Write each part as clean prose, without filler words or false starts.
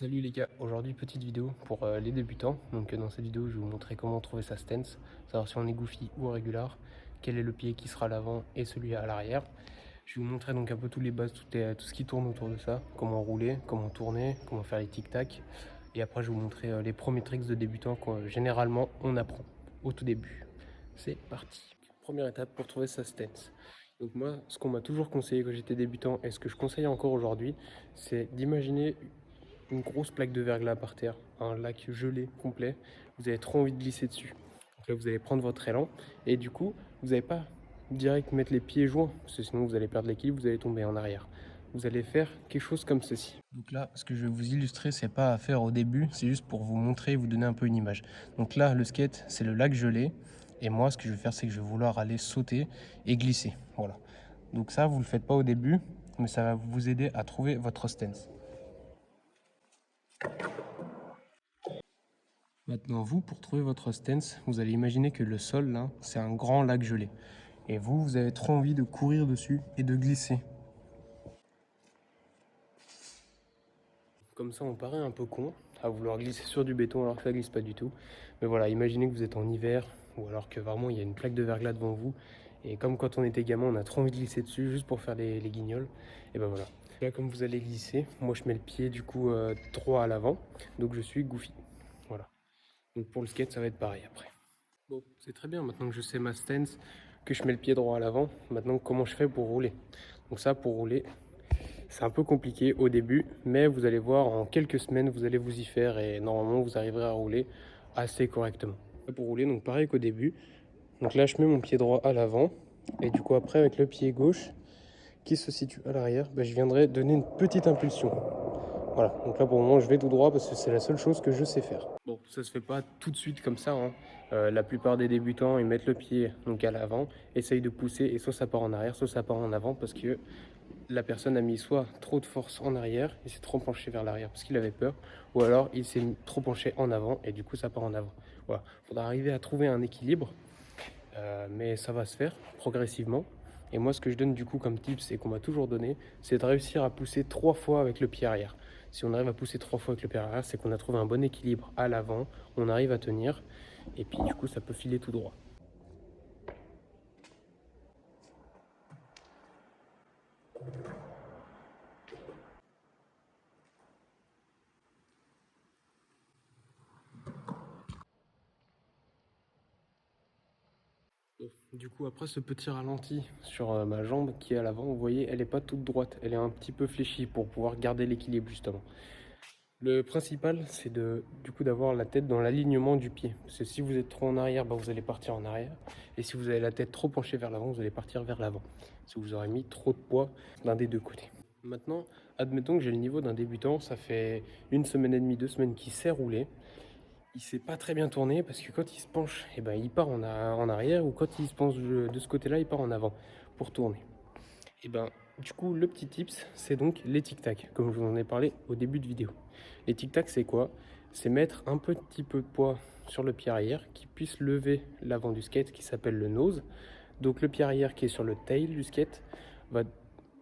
Salut les gars, aujourd'hui petite vidéo pour les débutants. Donc dans cette vidéo je vais vous montrer comment trouver sa stance, savoir si on est goofy ou régular, quel est le pied qui sera à l'avant et celui à l'arrière. Je vais vous montrer donc un peu tous les bases, tout ce qui tourne autour de ça, comment rouler, comment tourner, comment faire les tic-tac. Et après je vais vous montrer les premiers tricks de débutants que généralement on apprend au tout début. C'est parti. Première étape pour trouver sa stance. Donc moi, ce qu'on m'a toujours conseillé quand j'étais débutant et ce que je conseille encore aujourd'hui, c'est d'imaginer une grosse plaque de verglas par terre, un lac gelé complet, vous avez trop envie de glisser dessus. Donc là, vous allez prendre votre élan et du coup, vous n'allez pas direct mettre les pieds joints, parce que sinon vous allez perdre l'équilibre, vous allez tomber en arrière. Vous allez faire quelque chose comme ceci. Donc là, ce que je vais vous illustrer, c'est pas à faire au début, c'est juste pour vous montrer et vous donner un peu une image. Donc là, le skate, c'est le lac gelé. Et moi, ce que je vais faire, c'est que je vais vouloir aller sauter et glisser. Voilà. Donc ça, vous le faites pas au début, mais ça va vous aider à trouver votre stance. Maintenant, vous, pour trouver votre stance, vous allez imaginer que le sol, là, c'est un grand lac gelé. Et vous avez trop envie de courir dessus et de glisser. Comme ça, on paraît un peu con à vouloir glisser sur du béton alors que ça glisse pas du tout. Mais voilà, imaginez que vous êtes en hiver ou alors que vraiment il y a une plaque de verglas devant vous. Et comme quand on était gamin, on a trop envie de glisser dessus juste pour faire les guignols. Et ben voilà. Là, comme vous allez glisser, moi je mets le pied du coup droit à l'avant. Donc je suis goofy. Voilà. Donc pour le skate, ça va être pareil après. Bon, c'est très bien, maintenant que je sais ma stance, que je mets le pied droit à l'avant, maintenant comment je fais pour rouler. Donc ça, pour rouler, c'est un peu compliqué au début, mais vous allez voir, en quelques semaines, vous allez vous y faire et normalement, vous arriverez à rouler assez correctement. Pour rouler, donc pareil qu'au début, donc là, je mets mon pied droit à l'avant, et du coup, après, avec le pied gauche, qui se situe à l'arrière, je viendrai donner une petite impulsion. Voilà, donc là pour le moment je vais tout droit parce que c'est la seule chose que je sais faire. Bon, ça se fait pas tout de suite comme ça, hein. La plupart des débutants ils mettent le pied donc à l'avant, essayent de pousser et soit ça part en arrière, soit ça part en avant parce que la personne a mis soit trop de force en arrière, il s'est trop penché vers l'arrière parce qu'il avait peur, ou alors il s'est trop penché en avant et du coup ça part en avant. Voilà, il faudra arriver à trouver un équilibre, mais ça va se faire progressivement. Et moi, ce que je donne du coup comme tips et qu'on m'a toujours donné, c'est de réussir à pousser 3 fois avec le pied arrière. Si on arrive à pousser 3 fois avec le pied arrière, c'est qu'on a trouvé un bon équilibre à l'avant, on arrive à tenir, et puis du coup, ça peut filer tout droit. Du coup, après ce petit ralenti sur ma jambe qui est à l'avant, vous voyez, elle n'est pas toute droite, elle est un petit peu fléchie pour pouvoir garder l'équilibre justement. Le principal, c'est du coup d'avoir la tête dans l'alignement du pied. Parce que si vous êtes trop en arrière, vous allez partir en arrière. Et si vous avez la tête trop penchée vers l'avant, vous allez partir vers l'avant. Si vous aurez mis trop de poids d'un des deux côtés. Maintenant, admettons que j'ai le niveau d'un débutant, ça fait 1 semaine et demie, 2 semaines qu'il sait rouler. Il sait pas très bien tourner parce que quand il se penche, il part en arrière, ou quand il se penche de ce côté-là, il part en avant pour tourner. Et du coup, le petit tips, c'est donc les tic-tac, comme je vous en ai parlé au début de vidéo. Les tic-tac, c'est quoi? C'est mettre un petit peu de poids sur le pied arrière qui puisse lever l'avant du skate, qui s'appelle le nose. Donc le pied arrière qui est sur le tail du skate va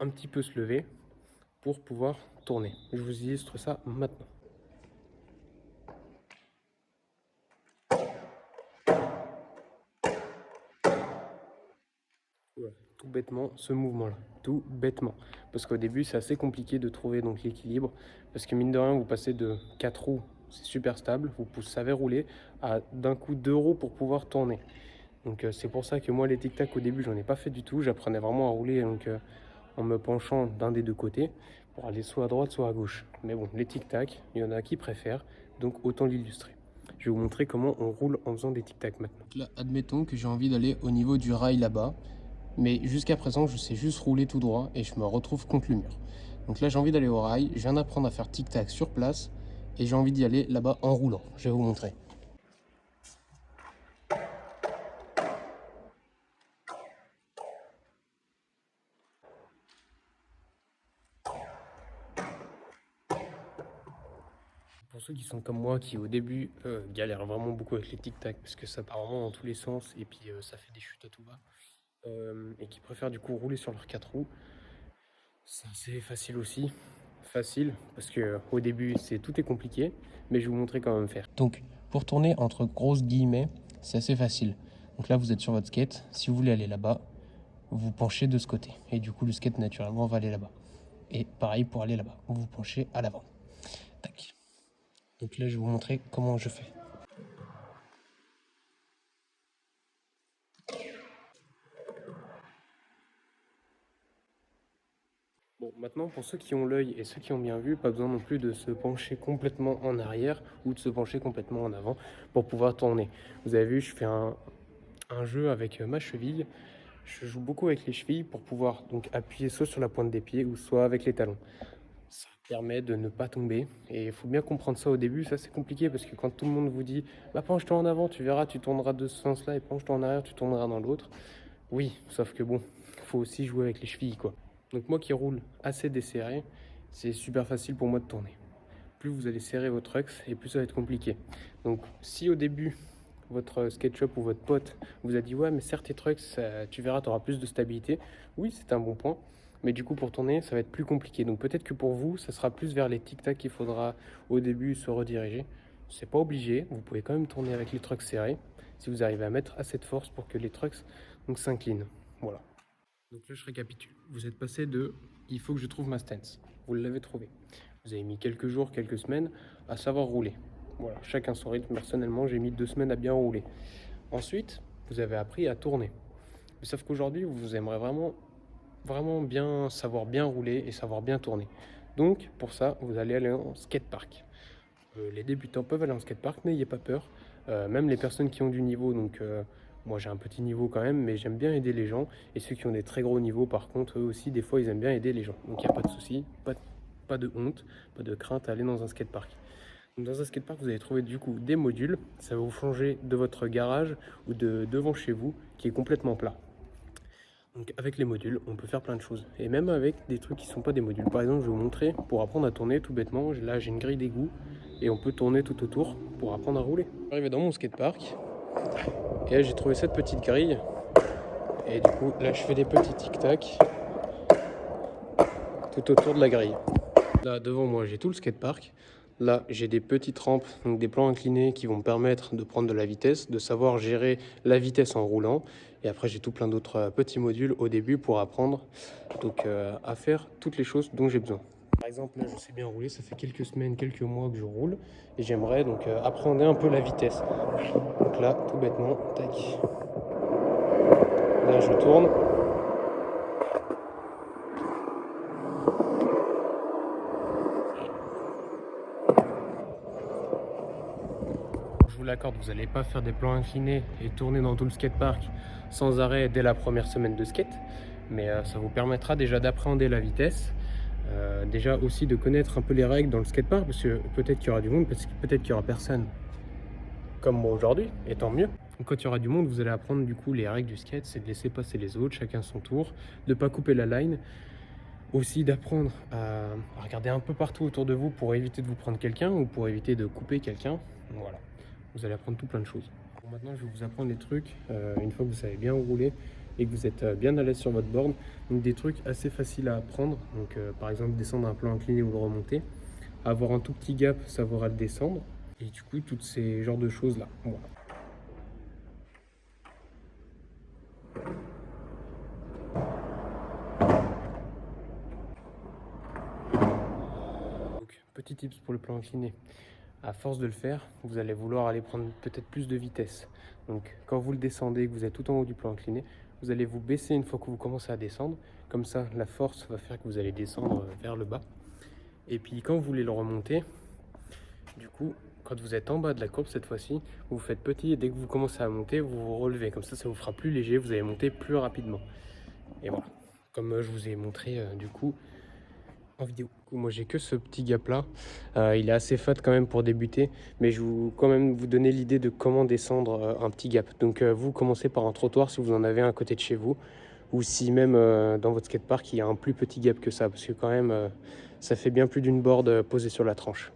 un petit peu se lever pour pouvoir tourner. Je vous illustre ça maintenant. Voilà, tout bêtement, ce mouvement-là, tout bêtement. Parce qu'au début, c'est assez compliqué de trouver donc l'équilibre, parce que mine de rien, vous passez de 4 roues, c'est super stable, vous savez rouler, à d'un coup 2 roues pour pouvoir tourner. Donc c'est pour ça que moi, les tic-tac, au début, j'en ai pas fait du tout. J'apprenais vraiment à rouler en me penchant d'un des deux côtés, pour aller soit à droite, soit à gauche. Mais bon, les tic-tac, il y en a qui préfèrent, donc autant l'illustrer. Je vais vous montrer comment on roule en faisant des tic-tac maintenant. Là, admettons que j'ai envie d'aller au niveau du rail là-bas. Mais jusqu'à présent, je sais juste rouler tout droit et je me retrouve contre le mur. Donc là, j'ai envie d'aller au rail, je viens d'apprendre à faire tic-tac sur place et j'ai envie d'y aller là-bas en roulant. Je vais vous montrer. Pour ceux qui sont comme moi, qui au début galèrent vraiment beaucoup avec les tic-tac parce que ça part vraiment dans tous les sens et puis ça fait des chutes à tout va, et qui préfèrent du coup rouler sur leurs 4 roues, c'est assez facile aussi. facile parce que au début tout est compliqué, mais je vais vous montrer comment faire. Donc pour tourner entre grosses guillemets, c'est assez facile. Donc là vous êtes sur votre skate, si vous voulez aller là-bas, vous vous penchez de ce côté et du coup le skate naturellement va aller là-bas. Et pareil pour aller là-bas, vous vous penchez à l'avant. Tac. Donc là je vais vous montrer comment je fais. Bon, maintenant, pour ceux qui ont l'œil et ceux qui ont bien vu, pas besoin non plus de se pencher complètement en arrière ou de se pencher complètement en avant pour pouvoir tourner. Vous avez vu, je fais un jeu avec ma cheville. Je joue beaucoup avec les chevilles pour pouvoir donc appuyer soit sur la pointe des pieds ou soit avec les talons. Ça permet de ne pas tomber et il faut bien comprendre ça au début. Ça, c'est compliqué parce que quand tout le monde vous dit bah, penche-toi en avant, tu verras, tu tourneras de ce sens-là et penche-toi en arrière, tu tourneras dans l'autre. Oui, sauf que bon, il faut aussi jouer avec les chevilles, quoi. Donc moi qui roule assez desserré, c'est super facile pour moi de tourner. Plus vous allez serrer votre axe et plus ça va être compliqué. Donc si au début, votre SketchUp ou votre pote vous a dit ouais mais serre tes trucks, tu verras, tu auras plus de stabilité. Oui, c'est un bon point. Mais du coup pour tourner, ça va être plus compliqué. Donc peut-être que pour vous, ça sera plus vers les tic-tac qu'il faudra au début se rediriger. C'est pas obligé, vous pouvez quand même tourner avec les trucks serrés si vous arrivez à mettre assez de force pour que les trucks s'inclinent. Voilà. Donc là, je récapitule. Vous êtes passé de il faut que je trouve ma stance. Vous l'avez trouvé. Vous avez mis quelques jours, quelques semaines à savoir rouler. Voilà, chacun son rythme. Personnellement, j'ai mis 2 semaines à bien rouler. Ensuite, vous avez appris à tourner. Mais sauf qu'aujourd'hui, vous aimeriez vraiment bien savoir bien rouler et savoir bien tourner. Donc, pour ça, vous allez aller en skatepark. Les débutants peuvent aller en skatepark, n'ayez pas peur. Même les personnes qui ont du niveau, donc moi j'ai un petit niveau quand même, mais j'aime bien aider les gens. Et ceux qui ont des très gros niveaux, par contre, eux aussi, des fois, ils aiment bien aider les gens. Donc il n'y a pas de souci, pas de honte, pas de crainte à aller dans un skatepark. Donc, dans un skatepark, vous allez trouver du coup des modules. Ça va vous changer de votre garage ou de devant chez vous, qui est complètement plat. Donc avec les modules, on peut faire plein de choses. Et même avec des trucs qui ne sont pas des modules. Par exemple, je vais vous montrer, pour apprendre à tourner tout bêtement, là j'ai une grille d'égout et on peut tourner tout autour pour apprendre à rouler. Je suis arrivé dans mon skatepark et là j'ai trouvé cette petite grille. Et du coup, là je fais des petits tic-tac tout autour de la grille. Là devant moi, j'ai tout le skatepark. Là, j'ai des petites rampes, donc des plans inclinés qui vont me permettre de prendre de la vitesse, de savoir gérer la vitesse en roulant. Et après, j'ai tout plein d'autres petits modules au début pour apprendre donc, à faire toutes les choses dont j'ai besoin. Par exemple, là, je sais bien rouler, ça fait quelques semaines, quelques mois que je roule. Et j'aimerais donc apprendre un peu la vitesse. Donc là, tout bêtement, tac. Là, je tourne. Je vous l'accorde, vous n'allez pas faire des plans inclinés et tourner dans tout le skatepark sans arrêt dès la première semaine de skate, mais ça vous permettra déjà d'appréhender la vitesse, déjà aussi de connaître un peu les règles dans le skatepark, parce que peut-être qu'il y aura du monde, peut-être qu'il y aura personne comme moi aujourd'hui, et tant mieux. Donc quand il y aura du monde, vous allez apprendre du coup les règles du skate, c'est de laisser passer les autres, chacun son tour, de ne pas couper la line, aussi d'apprendre à regarder un peu partout autour de vous pour éviter de vous prendre quelqu'un ou pour éviter de couper quelqu'un. Voilà. Vous allez apprendre tout plein de choses. Bon, maintenant, je vais vous apprendre des trucs une fois que vous savez bien rouler et que vous êtes bien à l'aise sur votre board. Donc des trucs assez faciles à apprendre. Donc par exemple, descendre un plan incliné ou le remonter. Avoir un tout petit gap, savoir à le descendre. Et du coup, toutes ces genres de choses-là. Voilà. Donc, petit tips pour le plan incliné. À force de le faire, vous allez vouloir aller prendre peut-être plus de vitesse. Donc quand vous le descendez, que vous êtes tout en haut du plan incliné, vous allez vous baisser une fois que vous commencez à descendre. Comme ça, la force va faire que vous allez descendre vers le bas. Et puis quand vous voulez le remonter, du coup, quand vous êtes en bas de la courbe cette fois-ci, vous faites petit et dès que vous commencez à monter, vous vous relevez. Comme ça vous fera plus léger, vous allez monter plus rapidement. Et voilà, comme je vous ai montré du coup en vidéo. Moi j'ai que ce petit gap là, il est assez fat quand même pour débuter, mais je vous quand même vous donner l'idée de comment descendre un petit gap. Donc vous commencez par un trottoir si vous en avez un à côté de chez vous, ou si même dans votre skatepark il y a un plus petit gap que ça, parce que quand même ça fait bien plus d'une board posée sur la tranche.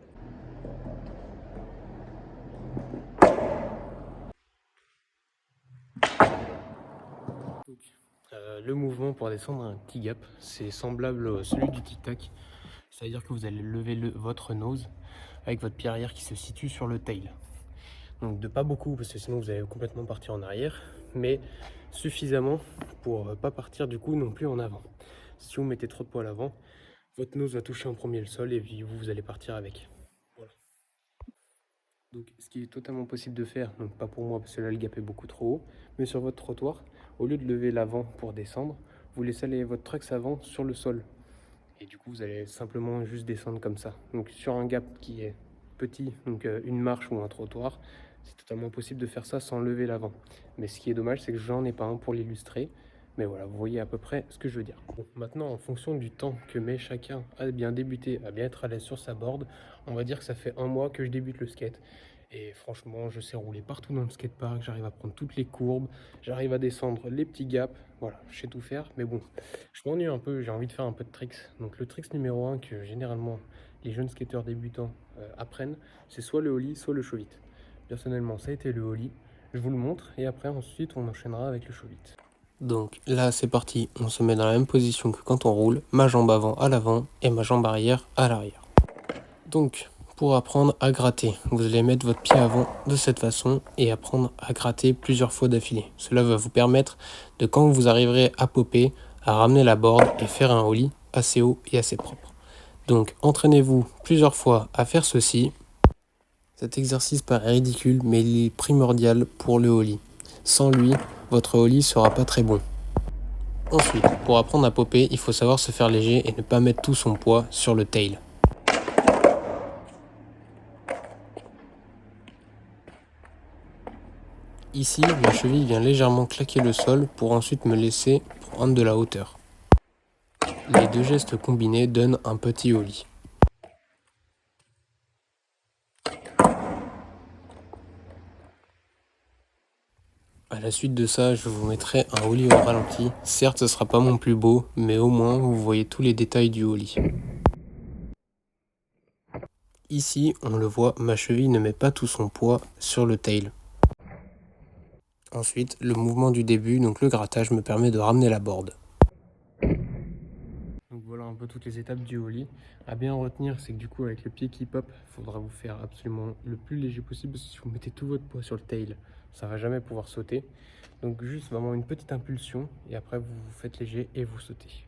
Le mouvement pour descendre un petit gap, c'est semblable à celui du tic-tac. C'est-à-dire que vous allez lever votre nose avec votre pied arrière qui se situe sur le tail. Donc de pas beaucoup, parce que sinon vous allez complètement partir en arrière, mais suffisamment pour pas partir du coup non plus en avant. Si vous mettez trop de poids à l'avant, votre nose va toucher en premier le sol et puis vous allez partir avec. Voilà. Donc ce qui est totalement possible de faire, donc pas pour moi parce que là le gap est beaucoup trop haut, mais sur votre trottoir, au lieu de lever l'avant pour descendre, vous laissez aller votre truck avant sur le sol. Et du coup vous allez simplement juste descendre comme ça. Donc sur un gap qui est petit, donc une marche ou un trottoir, c'est totalement possible de faire ça sans lever l'avant. Mais ce qui est dommage, c'est que j'en ai pas un pour l'illustrer. Mais voilà, vous voyez à peu près ce que je veux dire. Bon, maintenant, en fonction du temps que met chacun à bien débuter, à bien être à l'aise sur sa board, on va dire que ça fait un mois que je débute le skate. Et franchement, je sais rouler partout dans le skatepark, j'arrive à prendre toutes les courbes, j'arrive à descendre les petits gaps, voilà, je sais tout faire. Mais bon, je m'ennuie un peu, j'ai envie de faire un peu de tricks. Donc le tricks numéro 1 que généralement les jeunes skateurs débutants apprennent, c'est soit le ollie, soit le show it. Personnellement, ça a été le ollie, je vous le montre et après ensuite on enchaînera avec le show it. Donc là c'est parti, on se met dans la même position que quand on roule, ma jambe avant à l'avant et ma jambe arrière à l'arrière. Donc pour apprendre à gratter, vous allez mettre votre pied avant de cette façon et apprendre à gratter plusieurs fois d'affilée. Cela va vous permettre de, quand vous arriverez à popper, à ramener la board et faire un ollie assez haut et assez propre. Donc entraînez-vous plusieurs fois à faire ceci. Cet exercice paraît ridicule mais il est primordial pour le ollie. Sans lui, votre ollie sera pas très bon. Ensuite, pour apprendre à popper, il faut savoir se faire léger et ne pas mettre tout son poids sur le tail. Ici, ma cheville vient légèrement claquer le sol pour ensuite me laisser prendre de la hauteur. Les deux gestes combinés donnent un petit ollie. À la suite de ça, je vous mettrai un ollie au ralenti. Certes, ce sera pas mon plus beau, mais au moins vous voyez tous les détails du ollie. Ici, on le voit, ma cheville ne met pas tout son poids sur le tail. Ensuite, le mouvement du début, donc le grattage, me permet de ramener la board. Donc voilà un peu toutes les étapes du ollie. À bien retenir, c'est que du coup avec le pied qui pop, il faudra vous faire absolument le plus léger possible. Si vous mettez tout votre poids sur le tail, ça va jamais pouvoir sauter. Donc juste vraiment une petite impulsion et après vous vous faites léger et vous sautez.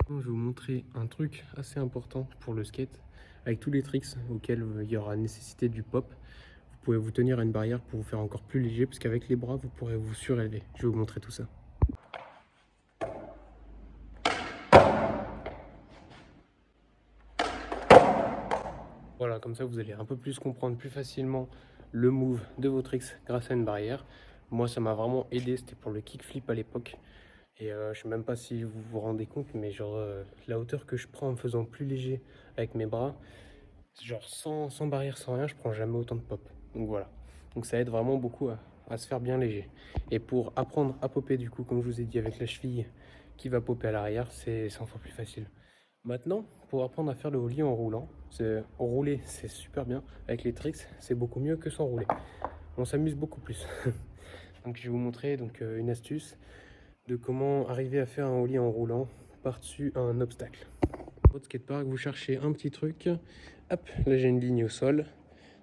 Je vais vous montrer un truc assez important pour le skate avec tous les tricks auxquels il y aura nécessité du pop. Vous pouvez vous tenir à une barrière pour vous faire encore plus léger parce qu'avec les bras vous pourrez vous surélever. Je vais vous montrer tout ça. Voilà, comme ça vous allez un peu plus comprendre plus facilement le move de vos tricks grâce à une barrière. Moi ça m'a vraiment aidé, c'était pour le kickflip à l'époque. Et je sais même pas si vous vous rendez compte, mais genre la hauteur que je prends en me faisant plus léger avec mes bras, genre sans barrière, sans rien, je prends jamais autant de pop. Donc voilà, donc ça aide vraiment beaucoup à se faire bien léger. Et pour apprendre à popper du coup, comme je vous ai dit avec la cheville qui va popper à l'arrière, c'est 100 fois plus facile. Maintenant, pour apprendre à faire le ollie en roulant, rouler c'est super bien, avec les tricks c'est beaucoup mieux que sans rouler. On s'amuse beaucoup plus. Donc je vais vous montrer donc, une astuce de comment arriver à faire un ollie en roulant par-dessus un obstacle. Votre skatepark, vous cherchez un petit truc, hop, là j'ai une ligne au sol,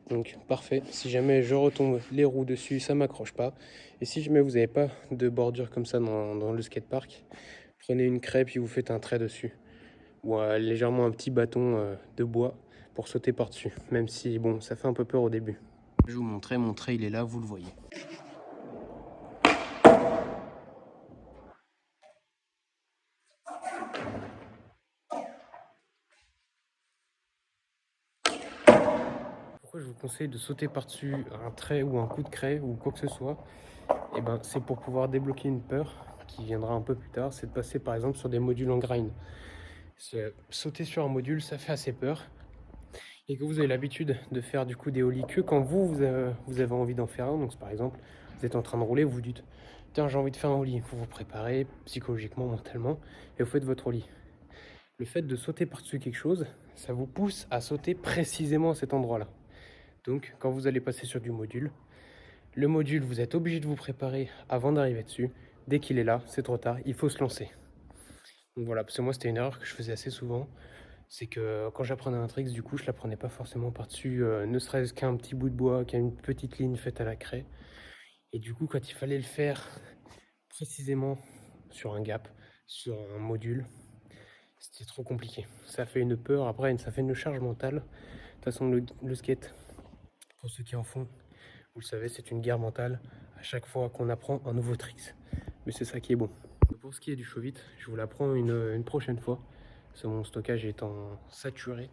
donc parfait. Si jamais je retombe les roues dessus, ça m'accroche pas. Et si jamais vous n'avez pas de bordure comme ça dans le skatepark, prenez une craie puis vous faites un trait dessus. Ou légèrement un petit bâton de bois pour sauter par-dessus, même si bon, ça fait un peu peur au début. Je vais vous montrer, mon trait il est là, vous le voyez. Pourquoi je vous conseille de sauter par-dessus un trait ou un coup de craie ou quoi que ce soit? Et ben, c'est pour pouvoir débloquer une peur qui viendra un peu plus tard, c'est de passer par exemple sur des modules en grind. Sauter sur un module, ça fait assez peur. Et que vous avez l'habitude de faire du coup des ollies que quand vous avez envie d'en faire un. Donc par exemple, vous êtes en train de rouler, vous vous dites tiens, j'ai envie de faire un ollie. Vous vous préparez psychologiquement, mentalement, et vous faites votre ollie. Le fait de sauter par-dessus quelque chose, ça vous pousse à sauter précisément à cet endroit-là. Donc quand vous allez passer sur du module, le module, vous êtes obligé de vous préparer avant d'arriver dessus. Dès qu'il est là, c'est trop tard, il faut se lancer. Donc voilà, parce que moi c'était une erreur que je faisais assez souvent. c'est que quand j'apprenais un trick, du coup, je l'apprenais pas forcément par-dessus, ne serait-ce qu'un petit bout de bois, qu'une petite ligne faite à la craie. Et du coup, quand il fallait le faire précisément sur un gap, sur un module, c'était trop compliqué. Ça fait une peur, après, ça fait une charge mentale. De toute façon, le skate, pour ceux qui en font, vous le savez, c'est une guerre mentale à chaque fois qu'on apprend un nouveau trick. Mais c'est ça qui est bon. Pour ce qui est du show vite, je vous l'apprends une prochaine fois. Parce que mon stockage étant saturé,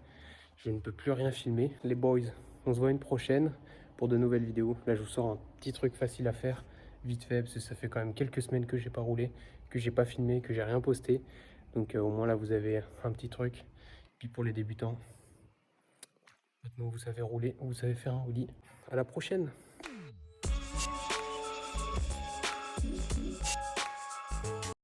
je ne peux plus rien filmer. Les boys, on se voit une prochaine pour de nouvelles vidéos. Là, je vous sors un petit truc facile à faire, vite fait, parce que ça fait quand même quelques semaines que j'ai pas roulé, que j'ai pas filmé, que j'ai rien posté. Donc au moins là, vous avez un petit truc. Puis pour les débutants, maintenant vous savez rouler, vous savez faire un roulis. À la prochaine!